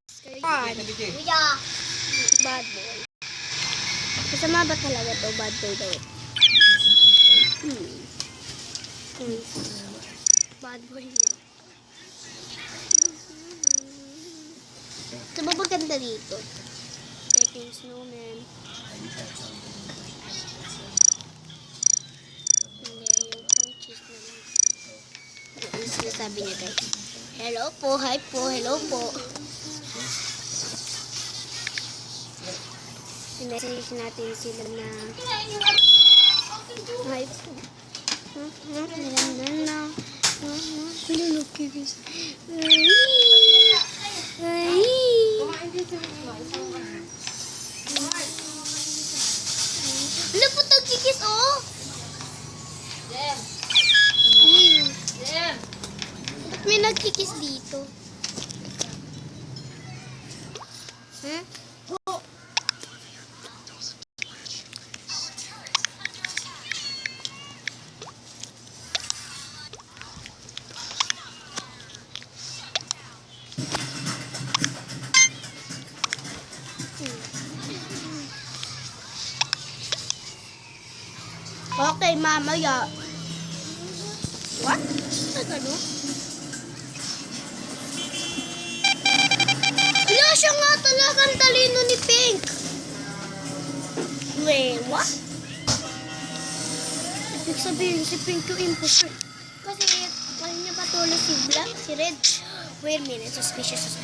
Kuya. Bad boy. Masama ba talaga to? Bad boy daw. Bad boy. Ito ba maganda dito? Taking snowman. Hindi, yung pang cheese naman. Ano sinasabi niya guys? Hello po, hi po, hello po. I-message natin sila na hi po. Nilulukigis. Wala po tagkikis, oh! Ba't may nagkikis dito? Okay, mamaya. What? Ano? Wala siya nga talagang talino ni Pink. Wait, what? Ibig sabihin si Pink yung imposter. Kasi, kaya niya patuloy si Black, si Red. Wait a minute, suspicious.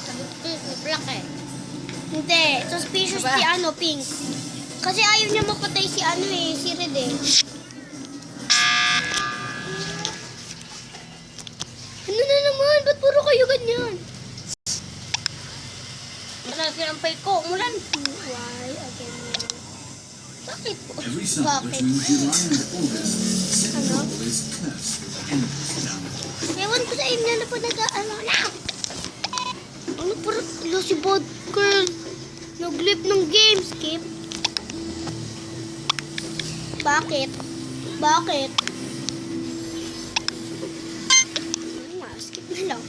Sabi ko si Black eh. Hindi, suspicious si Pink. Kasi ayaw niya mapatay si si Red eh. Ano na naman? Ba't puro kayo ganyan? Ano sinampay ko? Umulan. Why again yan? Bakit po? Bakit? Ano? Ewan ko sa inyo na po nag-ano na. Ano puro si Bad Girl? Nag-live ng game, Skip. Bakit? Skip na lang.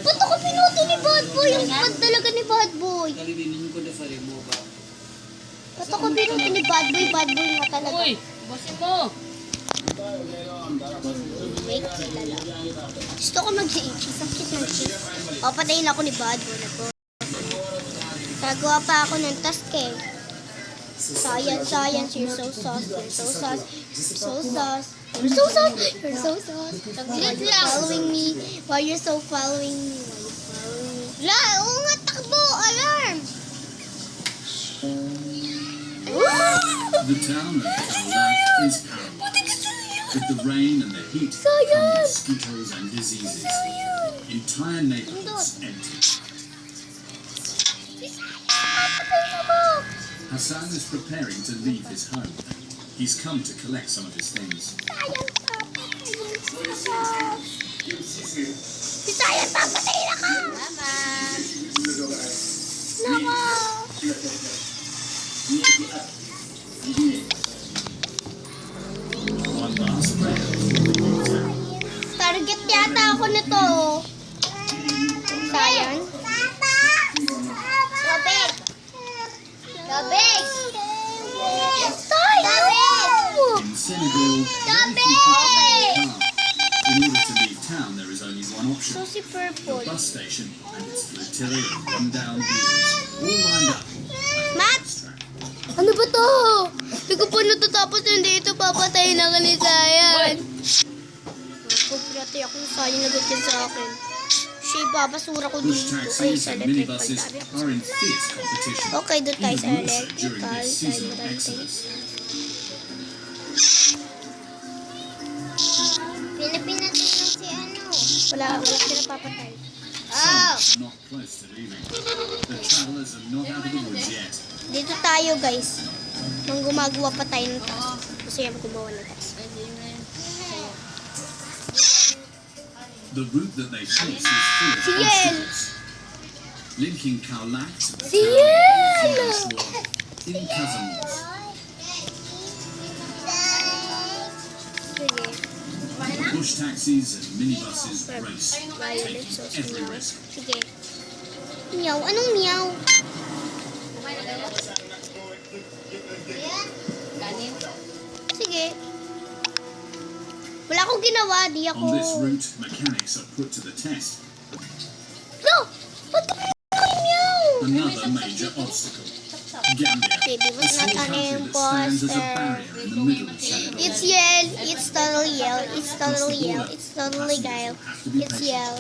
Ba't ako pinuto ni Bad Boy? Ang bad talaga ni Bad Boy. Ba't ako pinuto ni Bad Boy? Bad Boy nga talaga. Uy, basin mo. Wait, sila lang. Gusto ko mag-cheese. Ang cute ng cheese. Patayin ako ni Bad Boy. Nagawa pa ako ng task eh. Science, you're so sauce, you're so sauce, you're so sauce. Following me, why you're so following me, La, oo nga, takbo, alarm! The town of Kaulak is paralyzed. With the rain and the heat come mosquitoes and diseases. Entire neighborhoods empty. Hassan is preparing to leave his home. He's come to collect some of his things. Sayang, papatayin ako! Nako! One last prayer. Target yata ako nito. Sayang. Gabig! In Senegal, in order to leave town, there is only one option. So si Purple. The bus station and its flotilla of run-down wheels, all lined up. Matt! Ano ba to? Hindi ko pa natatapos hindi ito papatayin na kanisayan. Pagpapatay ako sayang na ganyan sa akin. Siya ibabasura ko Bush dito. Ay, taxis sa and electrical. minibuses are in fierce competition. Okay, doon tayo sa Even more so during electrical. this season of Exodus. Pilipinas din si Wala sila papatay. Some not close to leaving. The travelers are not out of the woods yet. Dito tayo guys. Nung gumagawa pa tayo ng task. Gusto yung gumawa ng task. The route that they face is full of obstacles. Linking Kaulak to the town of in Casamance. Sige. Bush taxis and minibuses race, Violet taking sauce every meow. risk. Sige. Meow. Anong meow? Sige. Wala akong ginawa. Di ako... On this route, mechanics are put to the test. No! Ba't ka meow? Another major obstacle. Gambia, Baby, a was small not an country that stands as a imposter. barrier in the middle of Senegal. It's yell. It's totally yell. It's totally yell. It's totally yell. It's yell.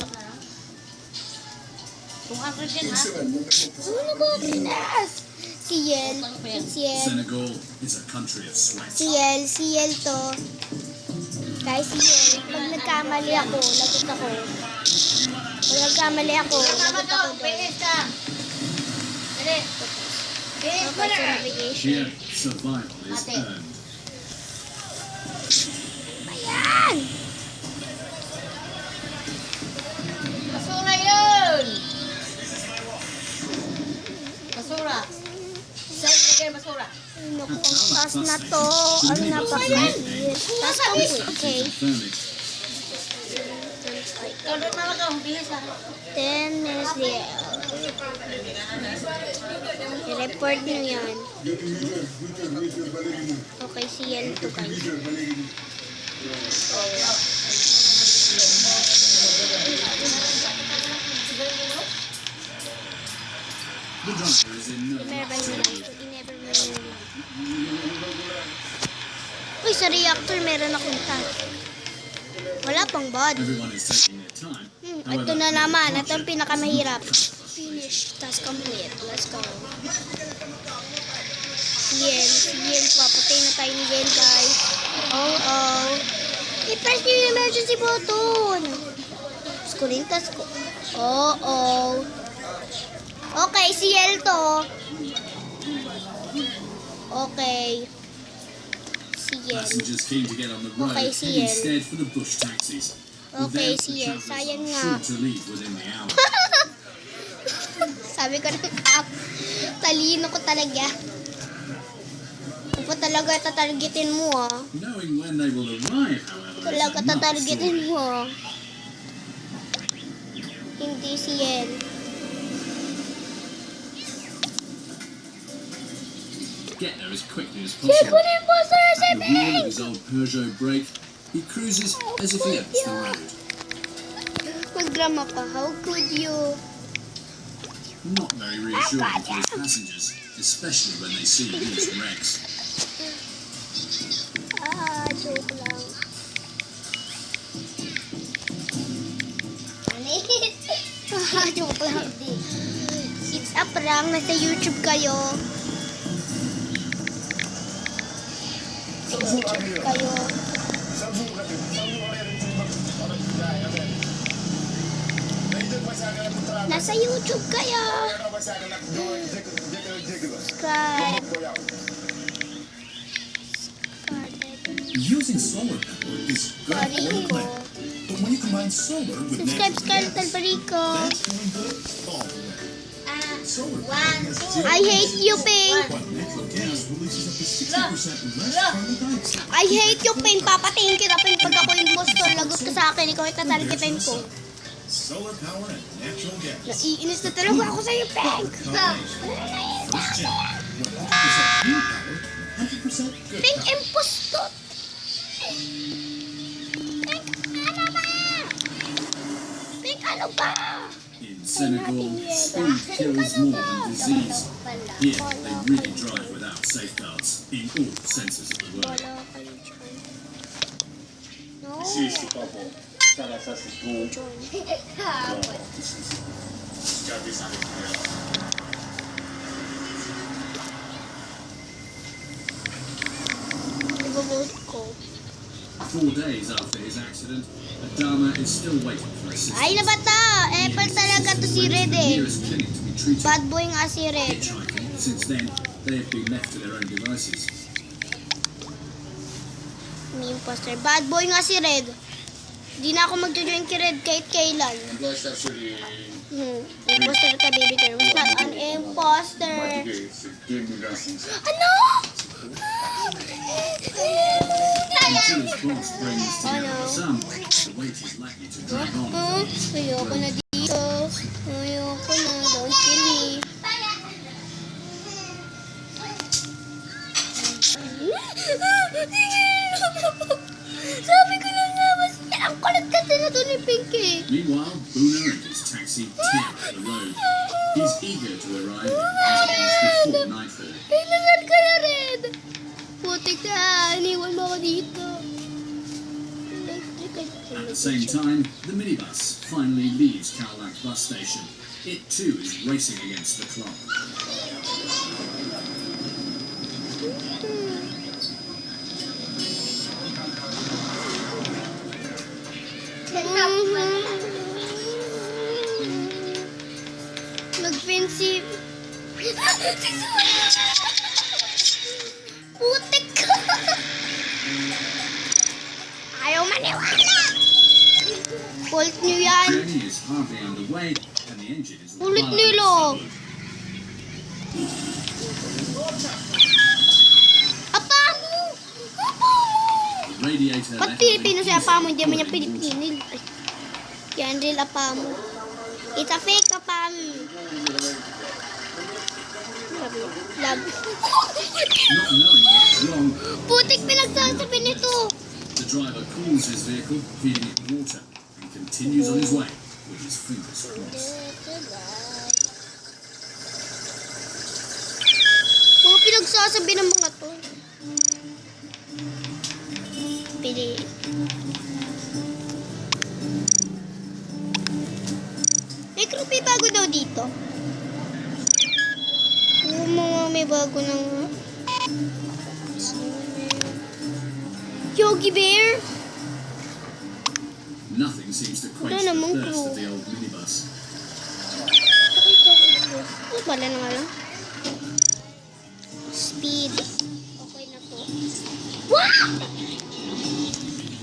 Ano ko, Pinas? Si Yel. It's Yel. Senegal is a country of sweat. Si Yel. Si Yel to. Guys, si Yel. Pag nagkamali ako, lagot ako. Pag nagkamali ako, lagot ako doon. Okay, so navigation. Here, survival is earned. Ayan! Basura yun! Basura. Saan nilagay yung basura? Naku, ang taas na to. Ang napakahit. Taas ang okay. Thermic. Ikaw doon naman ito, bihis ha. 10 minutes there. I-report nyo yan. Okay, si Yel to guys. The driver is in no Never rush to mind. leave. Never mind. Uy, sa reactor meron akong tank. Wala pang bod. Everyone is taking their time. Ito na naman. Ito ang pinakamahirap. Finish. Task complete. Let's go. Yel. Yel. Papatay na tayo ni Yel, guys. Oh. I-press nyo yung emergency button. Skulintas ko. Oh. Okay, si Yel to. Okay. Si Yel. Passengers keen to get on the road Okay, head si Yel. instead for the bush taxis. With Okay, them, si the Yel. travellers Sayang are nga. sure to leave within the hour. Sabi ko ng talino ko talaga. Kung pa talaga tatargetin mo Knowing when they will arrive, however, Talaga is another tatargetin story. mo Hindi si Yel. Get there as quickly as Si possible. Kunin po, sir! At Si the wheel of Bing! his old Peugeot brake, he cruises as if he owns the road. Magdrama pa. How could you? Not very reassuring for his passengers, especially when they see his wrecks. Joke lang. Joke lang. It's a prank. Nasa YouTube kayo. Sa YouTube kayo. Nasa YouTube kayo. Subscribe. Using solar power is good for the Parico. planet. But when you combine solar with Subscribe, natural Skeleton gas, Parico. that's doing good all the way. Solar power has zero I hate you, Pink. while natural gas releases up to 60% less carbon dioxide. I hate you, Pink. Papatayin kita, Pink. Pag ako impostor, lagot ka sa akin. Ikaw ay tatargetin ko. Solar power and natural gas. Naiinis na talaga ako sa'yo, Pink. First gen. 100% green power, 100% good Pink, power. impostor. Pink, ano ba? Pink, ano ba? In Senegal, speed kills more than disease. Here, they really drive without safeguards in all senses of the word. Wala kayo dyan. No. Ibabolt ko. 4 days after his accident, Adama is still waiting for assistance. Ay, nabata! Apple talaga to si Red eh. Nearest clinic to be treated. Bad boy nga si Red. Hitchhiking. Since then, they have been left to their own devices. May imposter. Bad boy nga si Red. Di na ako magjo-join kay Red kahit kailan. Imposter ka, baby girl. Was not an imposter. Ano? Until his boss brings together some, the wait is likely to drag on. Ayoko na dito. Ayoko na. Don't kill me. Sabi ko lang nga, mas ang kulit kasi na to ni Pinky. Meanwhile, Booner and his taxi tear up the road. He's eager to arrive as it is before nightfall. Kailangan ka na rin. Putik ka. Iniwan mo ako dito. At the same time, the minibus finally leaves Cowlack bus station. It too is racing against the clock. Mag-fancy. Putik ka. Ayaw maniwala. Fault nyo yan. Journey is hardly underway, and the engine is Ulit violently nilo. Apa mo? Apa mo? The radiator Pag left Pilipino si apa mo, hindi man niya Pilipinil. Ay, yan real apa mo. It's a fake apa mo. Love. not knowing what is wrong. Putik pinagsasabi nito. The driver cools his vehicle, feeding it water, and continues on his way with his fingers crossed. Mga pinagsasabi ng mga to. Pili. May Krupi bago daw dito. Mga may bago ng Yogi Bear. Nothing seems to quench Wala the namang thirst clue. of the old minibus. Bala na nga lang. Speed. Okay na to. Wow!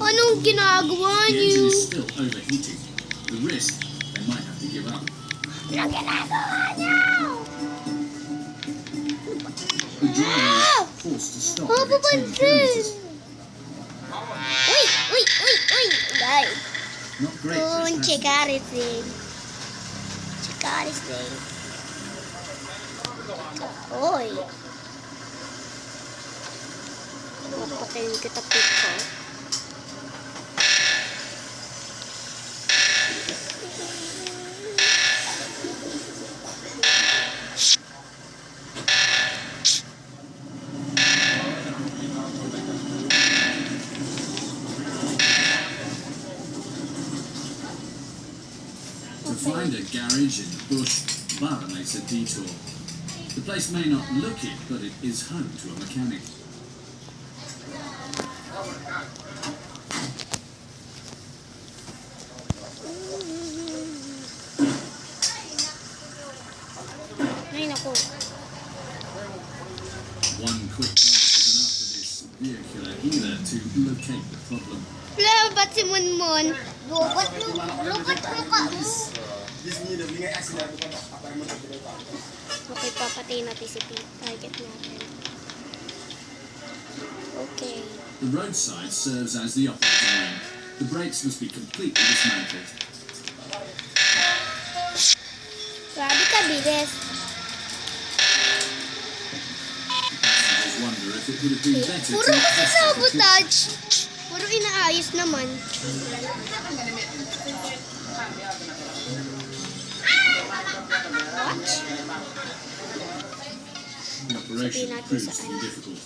Anong ginagawa The engine niyo? is still overheating. The risk, they might have to give up. Anong ginagawa niyo? The driver is forced to stop Oh, every 10 papansin! kilometers. Uy! Uy! Uy! Uy! Guys! Not great for Don't his check passenger. everything. Check everything. Oy! Patayin kita pito. To find a garage in the bush, Baba makes a detour. The place may not look it, but it is home to a mechanic. Ay, naku. One quick glance is enough for this vehicular healer to locate the problem. Wala, ba't si Munmun? Lupat ka mo. Okay, papatayin natin si Pete. Target natin. Okay. The roadside serves as the operating room. The brakes must be completely dismantled. Grabe ka, bilis. Passengers wonder if it would have been better Puro to kasi test the sabotage. Puro inaayos naman. The operation Sabihin natin proves sa to be kanya. difficult.